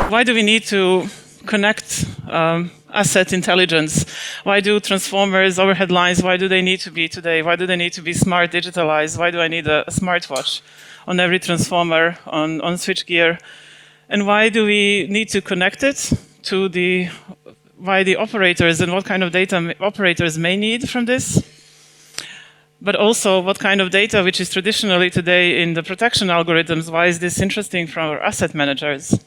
why do we need to connect asset intelligence? Why do transformers, overhead lines, why do they need to be today? Why do they need to be smart, digitalized? Why do I need a smartwatch on every transformer, on switchgear? And why do we need to connect it to why the operators and what kind of data operators may need from this? But also what kind of data, which is traditionally today in the protection algorithms, why is this interesting for our asset managers?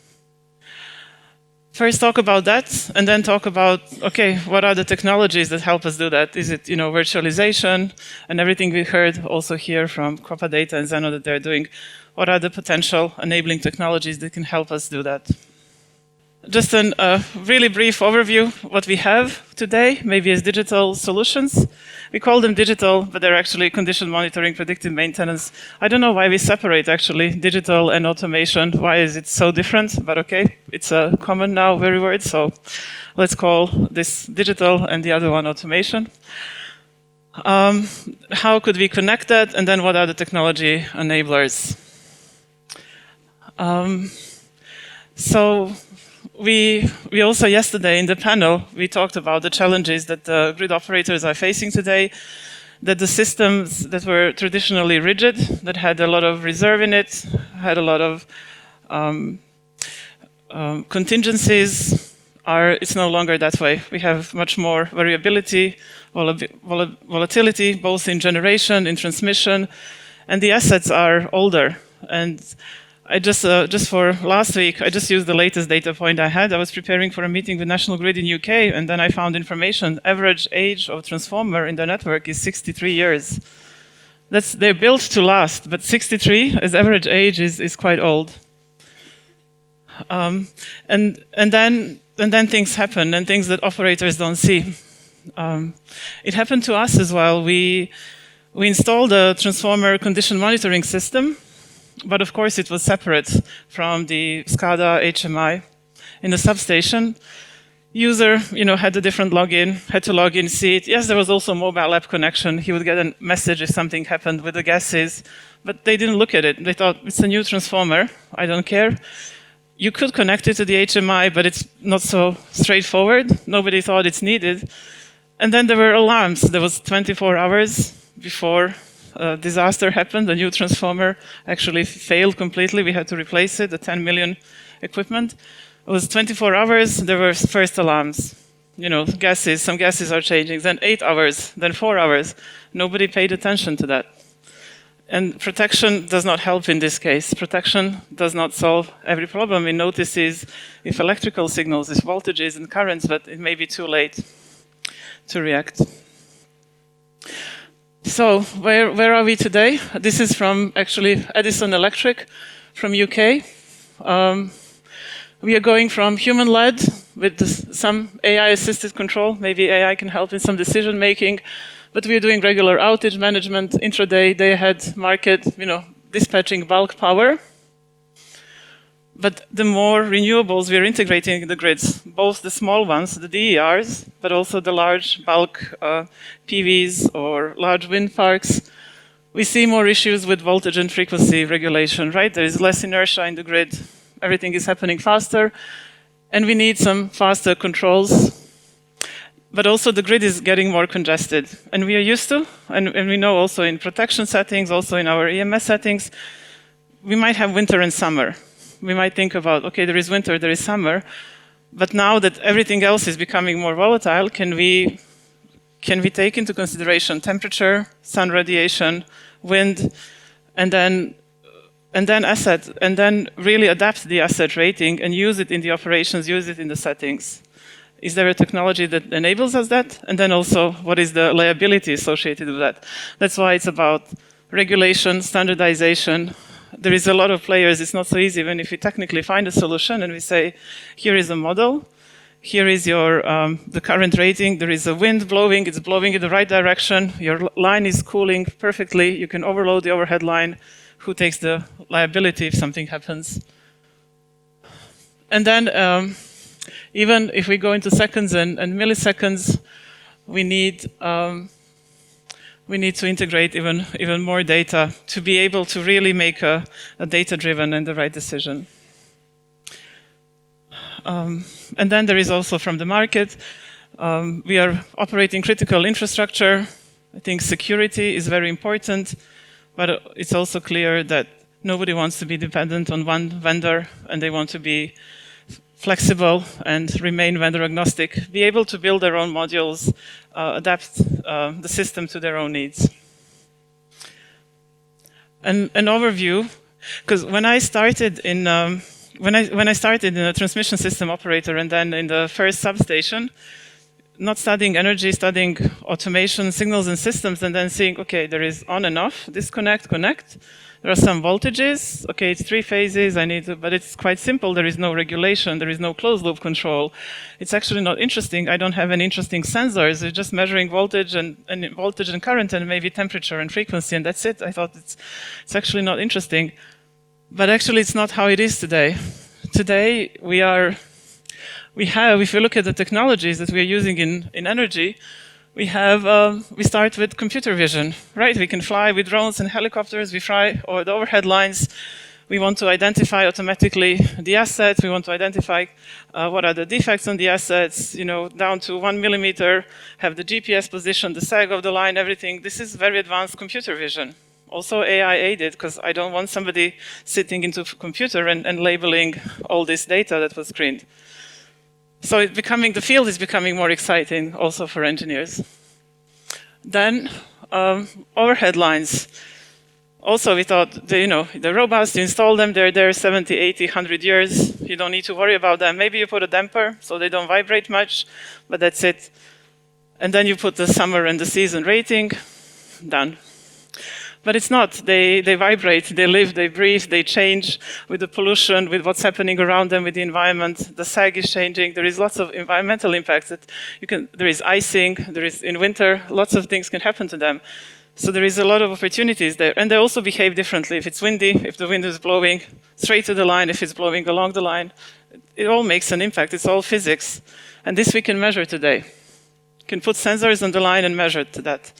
First talk about that, and then talk about, okay, what are the technologies that help us do that? Is it, virtualization and everything we heard also here from COPA-DATA and Zeno that they're doing? What are the potential enabling technologies that can help us do that? Just a really brief overview what we have today, maybe as digital solutions. We call them digital, but they're actually condition monitoring, predictive maintenance. I don't know why we separate actually digital and automation. Why is it so different? But okay, it's a common now very word, so let's call this digital and the other one automation. How could we connect that? And then what are the technology enablers? So we also yesterday in the panel, we talked about the challenges that the grid operators are facing today, that the systems that were traditionally rigid, that had a lot of reserve in it, had a lot of contingencies, it's no longer that way. We have much more variability, volatility, both in generation, in transmission, and the assets are older. And I just for last week, I just used the latest data point I had. I was preparing for a meeting with National Grid in UK, and then I found information. Average age of transformer in the network is 63 years. They're built to last, but 63 as average age is quite old. And then things happen, and things that operators don't see. It happened to us as well. We installed a transformer condition monitoring system. But of course, it was separate from the SCADA HMI in the substation. User, had a different login, had to log in, see it. Yes, there was also a mobile app connection. He would get a message if something happened with the gases, but they didn't look at it. They thought, it's a new transformer, I don't care. You could connect it to the HMI, but it's not so straightforward. Nobody thought it's needed. And then there were alarms. There was 24 hours before disaster happened. The new transformer actually failed completely. We had to replace it, the 10 million equipment. It was 24 hours, there were first alarms. Gases, some gases are changing, then 8 hours, then 4 hours. Nobody paid attention to that. And protection does not help in this case. Protection does not solve every problem. It notices if electrical signals, if voltages and currents, but it may be too late to react. So where are we today? This is from actually Edison Electric from UK. We are going from human-led with some AI-assisted control. Maybe AI can help in some decision-making, but we are doing regular outage management, intraday, day-ahead market, dispatching bulk power. But the more renewables we are integrating in the grids, both the small ones, the DERs, but also the large bulk PVs or large wind parks, we see more issues with voltage and frequency regulation, right? There is less inertia in the grid. Everything is happening faster, and we need some faster controls. But also the grid is getting more congested, and we are used to, and we know also in protection settings, also in our EMS settings, we might have winter and summer. We might think about, okay, there is winter, there is summer, but now that everything else is becoming more volatile, can we take into consideration temperature, sun radiation, wind, and then really adapt the asset rating and use it in the operations, use it in the settings? Is there a technology that enables us that? And then also, what is the liability associated with that? That's why it's about regulation, standardization. There is a lot of players. It's not so easy when if we technically find a solution and we say, here is a model, here is your the current rating, there is a wind blowing, it's blowing in the right direction, your line is cooling perfectly, you can overload the overhead line. Who takes the liability if something happens? And then even if we go into seconds and milliseconds, we need to integrate even more data to be able to really make a data-driven and the right decision. And then there is also from the market, we are operating critical infrastructure. I think security is very important, but it's also clear that nobody wants to be dependent on one vendor, and they want to be flexible and remain vendor agnostic, be able to build their own modules, adapt the system to their own needs. An overview, because when I started in a transmission system operator and then in the first substation, not studying energy, studying automation, signals and systems, and then seeing, okay, there is on and off, disconnect, connect. There are some voltages. Okay, it's 3 phases. But it's quite simple. There is no regulation. There is no closed loop control. It's actually not interesting. I don't have any interesting sensors. It's just measuring voltage and current and maybe temperature and frequency, and that's it. I thought it's actually not interesting. But actually, it's not how it is today. Today, if you look at the technologies that we are using in energy, we start with computer vision, right? We can fly with drones and helicopters, we fly over the overhead lines. We want to identify automatically the assets. We want to identify what are the defects on the assets, down to 1 millimeter, have the GPS position, the sag of the line, everything. This is very advanced computer vision. Also AI aided, because I don't want somebody sitting into a computer and labeling all this data that was screened. So the field is becoming more exciting also for engineers. Then overhead lines. Also, we thought, they're robust, you install them, they're there 70, 80, 100 years. You don't need to worry about them. Maybe you put a damper so they don't vibrate much, but that's it. And then you put the summer and the season rating, done. But it's not. They vibrate, they live, they breathe, they change with the pollution, with what's happening around them, with the environment. The sag is changing. There is lots of environmental impacts. There is icing. In winter, lots of things can happen to them. So there is a lot of opportunities there. And they also behave differently. If it's windy, if the wind is blowing straight to the line, if it's blowing along the line, it all makes an impact. It's all physics. And this we can measure today. You can put sensors on the line and measure to that.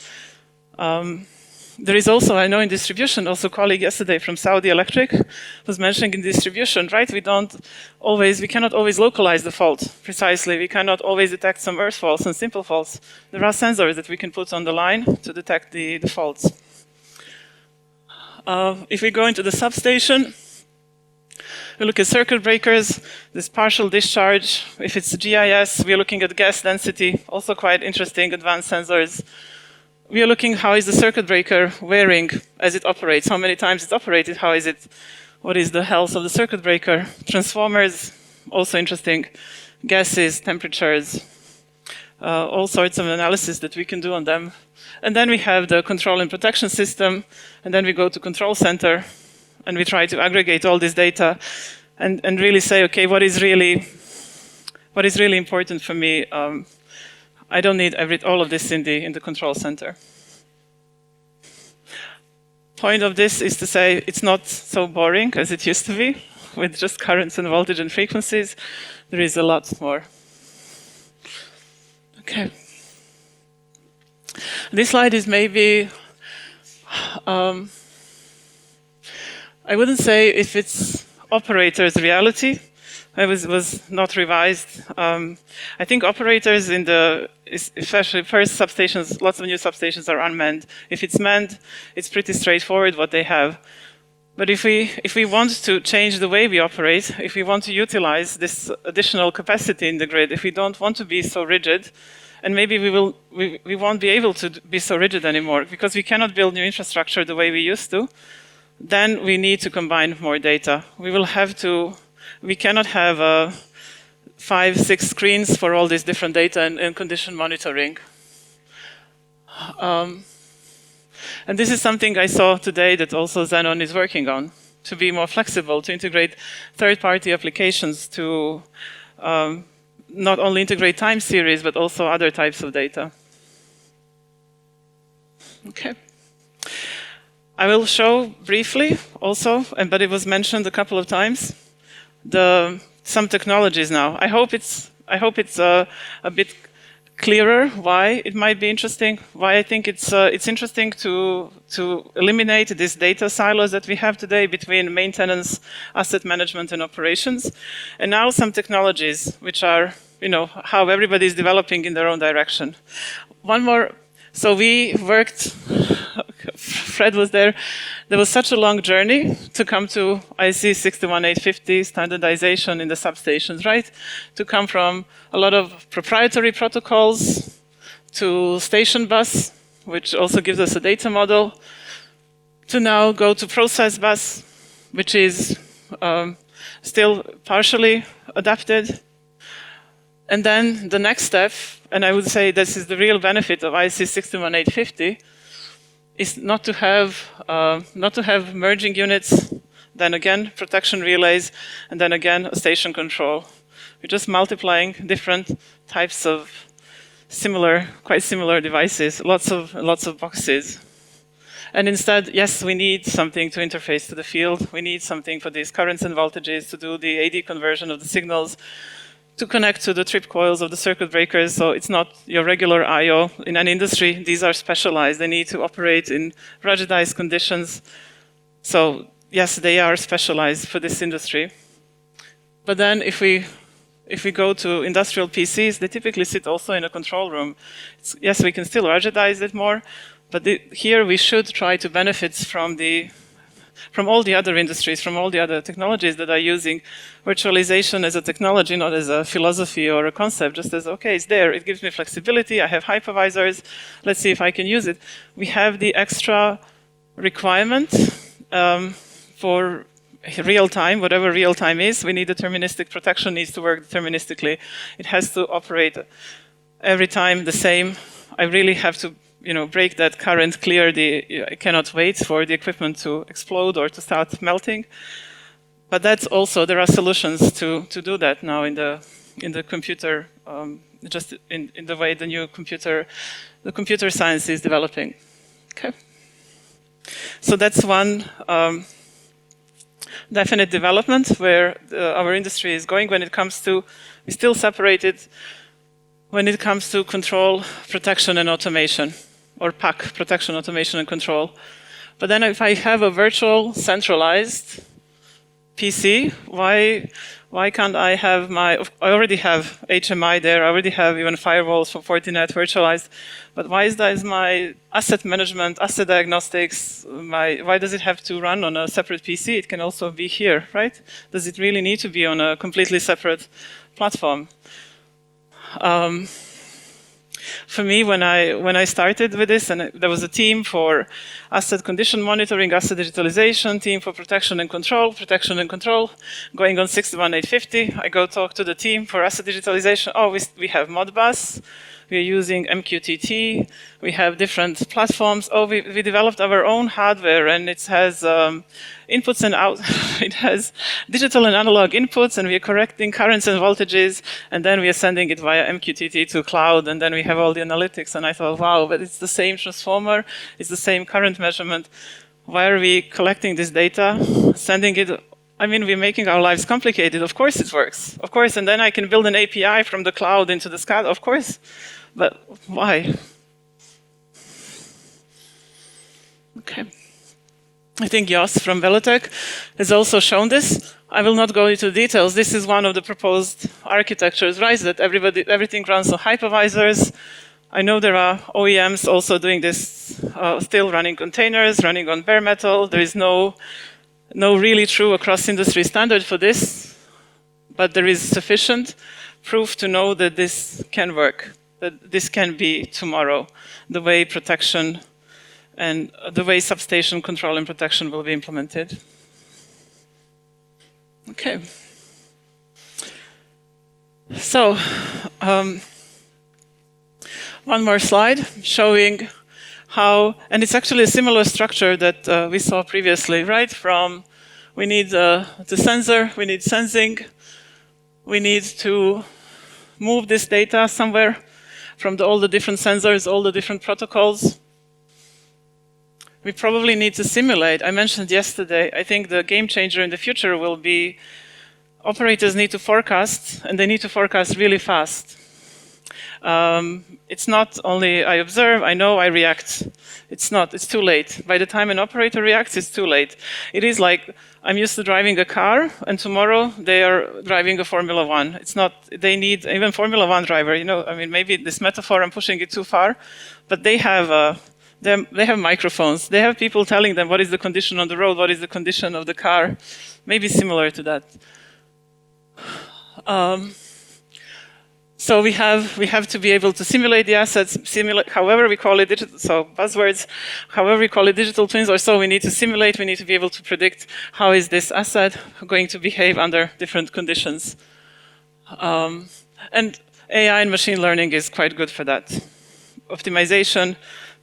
There is also, I know in distribution, also a colleague yesterday from Saudi Electric was mentioning in distribution, right? We cannot always localize the fault precisely. We cannot always detect some earth faults and simple faults. There are sensors that we can put on the line to detect the faults. If we go into the substation, we look at circuit breakers, this partial discharge. If it's GIS, we're looking at gas density, also quite interesting advanced sensors. We are looking how is the circuit breaker wearing as it operates, how many times it's operated, what is the health of the circuit breaker. Transformers, also interesting, gases, temperatures, all sorts of analysis that we can do on them. And then we have the control and protection system, and then we go to control center, and we try to aggregate all this data and really say, okay, what is really important for me? I don't need all of this in the control center. Point of this is to say it's not so boring as it used to be, with just currents and voltage and frequencies. There is a lot more. Okay. This slide is maybe, I wouldn't say if it's operator's reality. It was not revised. I think operators especially first substations, lots of new substations are unmanned. If it's manned, it's pretty straightforward what they have. But if we want to change the way we operate, if we want to utilize this additional capacity in the grid, if we don't want to be so rigid, and maybe we won't be able to be so rigid anymore because we cannot build new infrastructure the way we used to, then we need to combine more data. We cannot have 5, 6 screens for all these different data and condition monitoring. And this is something I saw today that also Xenon is working on, to be more flexible, to integrate third-party applications to not only integrate time series, but also other types of data. Okay. I will show briefly also, but it was mentioned a couple of times, some technologies now. I hope it's a bit clearer why it might be interesting, why I think it's interesting to eliminate these data silos that we have today between maintenance, asset management, and operations. And now some technologies, which are, how everybody is developing in their own direction. One more. So we worked, Fred was there. There was such a long journey to come to IEC 61850 standardization in the substations, right? To come from a lot of proprietary protocols to station bus, which also gives us a data model, to now go to process bus, which is still partially adapted. And then the next step, and I would say this is the real benefit of IEC 61850, is not to have merging units, then again protection relays, and then again a station control. We're just multiplying different types of quite similar devices, lots of boxes. And instead, yes, we need something to interface to the field. We need something for these currents and voltages to do the AD conversion of the signals, to connect to the trip coils of the circuit breakers. So it's not your regular I/O. In an industry, these are specialized. They need to operate in ruggedized conditions. So yes, they are specialized for this industry. But then if we go to industrial PCs, they typically sit also in a control room. Yes, we can still ruggedize it more, but here we should try to benefit from all the other industries, from all the other technologies that are using virtualization as a technology, not as a philosophy or a concept, just as, okay, it's there, it gives me flexibility, I have hypervisors, let's see if I can use it. We have the extra requirement for real time, whatever real time is. We need deterministic protection, needs to work deterministically. It has to operate every time the same. I really have to break that current, I cannot wait for the equipment to explode or to start melting. But that's also, there are solutions to do that now in the computer, just in the way the computer science is developing. Okay. So that's one definite development where our industry is going when it comes to, we still separate it when it comes to control, protection, and automation, or PAC, protection, automation, and control. But then if I have a virtual, centralized PC, why can't I have I already have HMI there, I already have even firewalls for Fortinet virtualized, but why is my asset management, asset diagnostics, why does it have to run on a separate PC? It can also be here, right? Does it really need to be on a completely separate platform? For me, when I started with this, and there was a team for asset condition monitoring, asset digitalization, team for protection and control, going on 61850. I go talk to the team for asset digitalization. Oh, we have Modbus. We're using MQTT. We have different platforms. Oh, we developed our own hardware, and it has inputs and out. It has digital and analog inputs, and we are correcting currents and voltages, and then we are sending it via MQTT to cloud, and then we have all the analytics. And I thought, wow, but it's the same transformer, it's the same current measurement. Why are we collecting this data, sending it? I mean, we're making our lives complicated. Of course it works. Of course, and then I can build an API from the cloud into the SCADA. Of course. But why? Okay. I think Jos from Velotech has also shown this. I will not go into details. This is one of the proposed architectures, right? That everything runs on hypervisors. I know there are OEMs also doing this, still running containers, running on bare metal. There is no really true across-industry standard for this, but there is sufficient proof to know that this can work, that this can be tomorrow, the way protection and the way substation control and protection will be implemented. Okay. So, one more slide showing how, and it's actually a similar structure that we saw previously, right? From we need the sensor, we need sensing, we need to move this data somewhere from all the different sensors, all the different protocols. We probably need to simulate. I mentioned yesterday, I think the game changer in the future will be operators need to forecast, and they need to forecast really fast. It's not only I observe, I know, I react. It's too late. By the time an operator reacts, it's too late. It is like I'm used to driving a car, and tomorrow they are driving a Formula One. It's not, they need, even Formula One driver, you know, I mean, maybe this metaphor, I'm pushing it too far, but they have microphones. They have people telling them what is the condition on the road, what is the condition of the car. Maybe similar to that. So we have to be able to simulate the assets, simulate however we call it digital. So buzzwords, however we call it digital twins, or so we need to simulate. We need to be able to predict how is this asset going to behave under different conditions. And AI and machine learning is quite good for that. Optimization,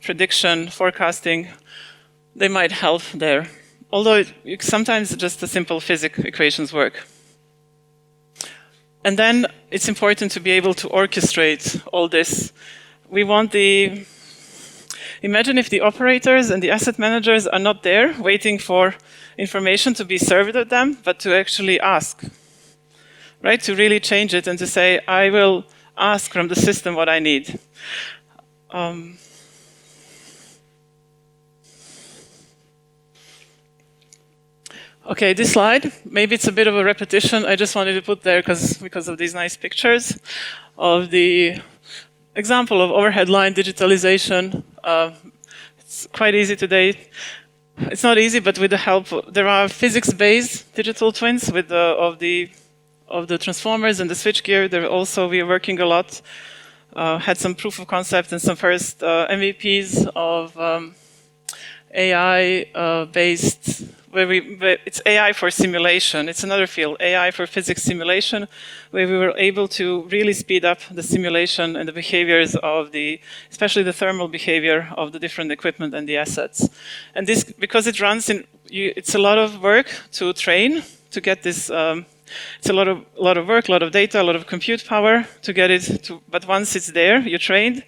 prediction, forecasting, they might help there. Although sometimes just the simple physics equations work. And then it's important to be able to orchestrate all this. We want imagine if the operators and the asset managers are not there waiting for information to be served at them, but to actually ask, right? To really change it and to say, I will ask from the system what I need. Okay, this slide, maybe it's a bit of a repetition. I just wanted to put there because of these nice pictures of the example of overhead line digitalization. It's quite easy today. It's not easy, but with the help, there are physics-based digital twins with of the transformers and the switchgear. We are working a lot. Had some proof of concept and some first MVPs of AI-based. It's AI for simulation. It's another field, AI for physics simulation, where we were able to really speed up the simulation and the behaviors of especially the thermal behavior of the different equipment and the assets. And this, because it runs it's a lot of work to train, to get this, it's a lot of work, a lot of data, a lot of compute power to get it to, but once it's there, you're trained,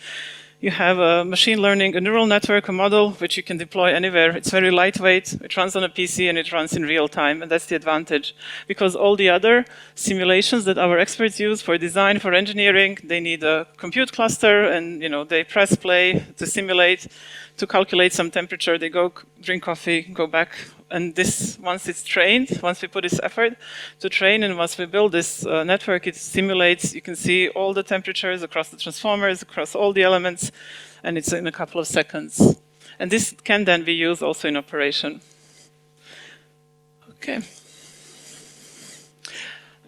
you have a machine learning, a neural network, a model, which you can deploy anywhere. It's very lightweight. It runs on a PC and it runs in real time. And that's the advantage. Because all the other simulations that our experts use for design, for engineering, they need a compute cluster and they press play to simulate, to calculate some temperature. They go drink coffee, go back. And this, once it's trained, once we put this effort to train, and once we build this network, it simulates, you can see all the temperatures across the transformers, across all the elements, and it's in a couple of seconds. And this can then be used also in operation. Okay.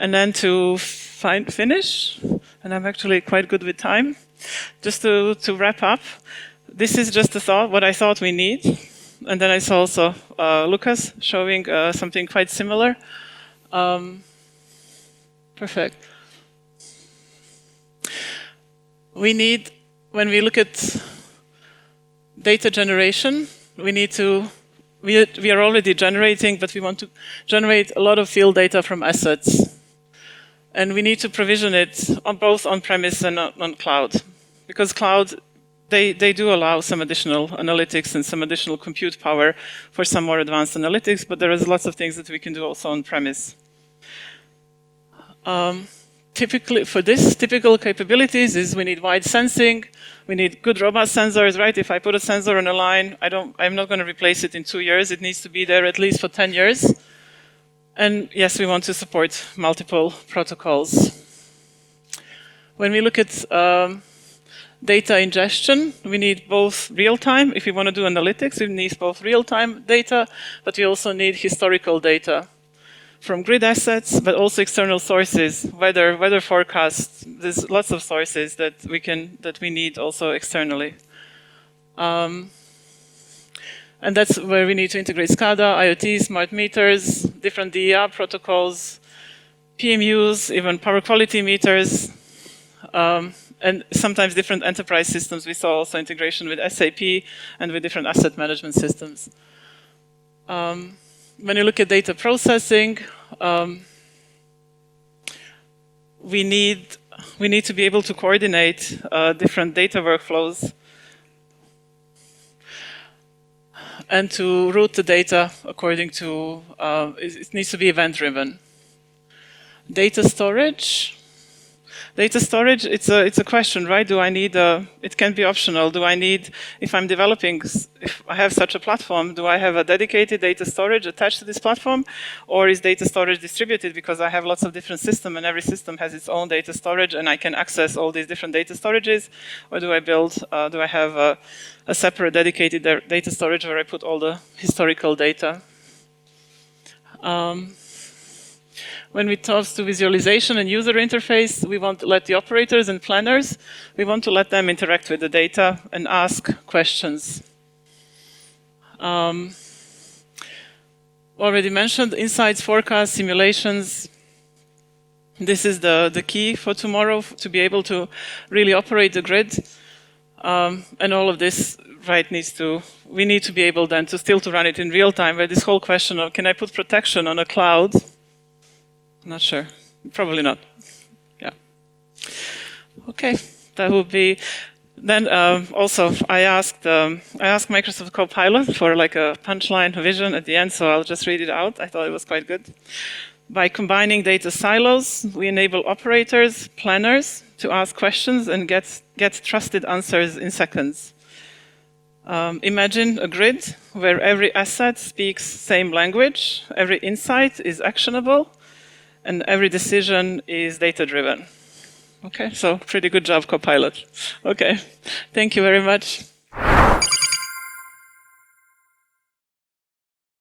And then to finish, and I'm actually quite good with time, just to wrap up, this is just a thought, what I thought we need. And then I saw also Lucas showing something quite similar. Perfect. We need, when we look at data generation, we are already generating, but we want to generate a lot of field data from assets. And we need to provision it both on-premise and on cloud. Because cloud, they do allow some additional analytics and some additional compute power for some more advanced analytics, but there is lots of things that we can do also on-premise. Typically, for this, typical capabilities is we need wide sensing, we need good robust sensors, right? If I put a sensor on a line, I'm not going to replace it in 2 years. It needs to be there at least for 10 years. And yes, we want to support multiple protocols. When we look at data ingestion, we need both real-time. If we want to do analytics, we need both real-time data, but we also need historical data from grid assets, but also external sources, weather forecasts. There's lots of sources that we need also externally. And that's where we need to integrate SCADA, IoT, smart meters, different DER protocols, PMUs, even power quality meters, and sometimes different enterprise systems. We saw also integration with SAP and with different asset management systems. When you look at data processing, we need to be able to coordinate different data workflows and to route the data according to, it needs to be event-driven. Data storage. Data storage, it's a question, right? Do I need it can be optional. Do I need, if I'm developing, if I have such a platform, do I have a dedicated data storage attached to this platform? Or is data storage distributed because I have lots of different systems and every system has its own data storage and I can access all these different data storages? Or do I do I have a separate dedicated data storage where I put all the historical data? When we talk to visualization and user interface, we want to let the operators and planners, we want to let them interact with the data and ask questions. Already mentioned, insights, forecasts, simulations. This is the key for tomorrow, to be able to really operate the grid. And all of this, right, we need to be able then to still to run it in real time, where this whole question of, can I put protection on a cloud? Not sure. Probably not. Yeah. Okay. That would be. Then also, I asked Microsoft Copilot for like a punchline vision at the end, so I'll just read it out. I thought it was quite good. By combining data silos, we enable operators, planners to ask questions and get trusted answers in seconds. Imagine a grid where every asset speaks same language, every insight is actionable, and every decision is data-driven. Okay, so pretty good job, Copilot. Okay, thank you very much.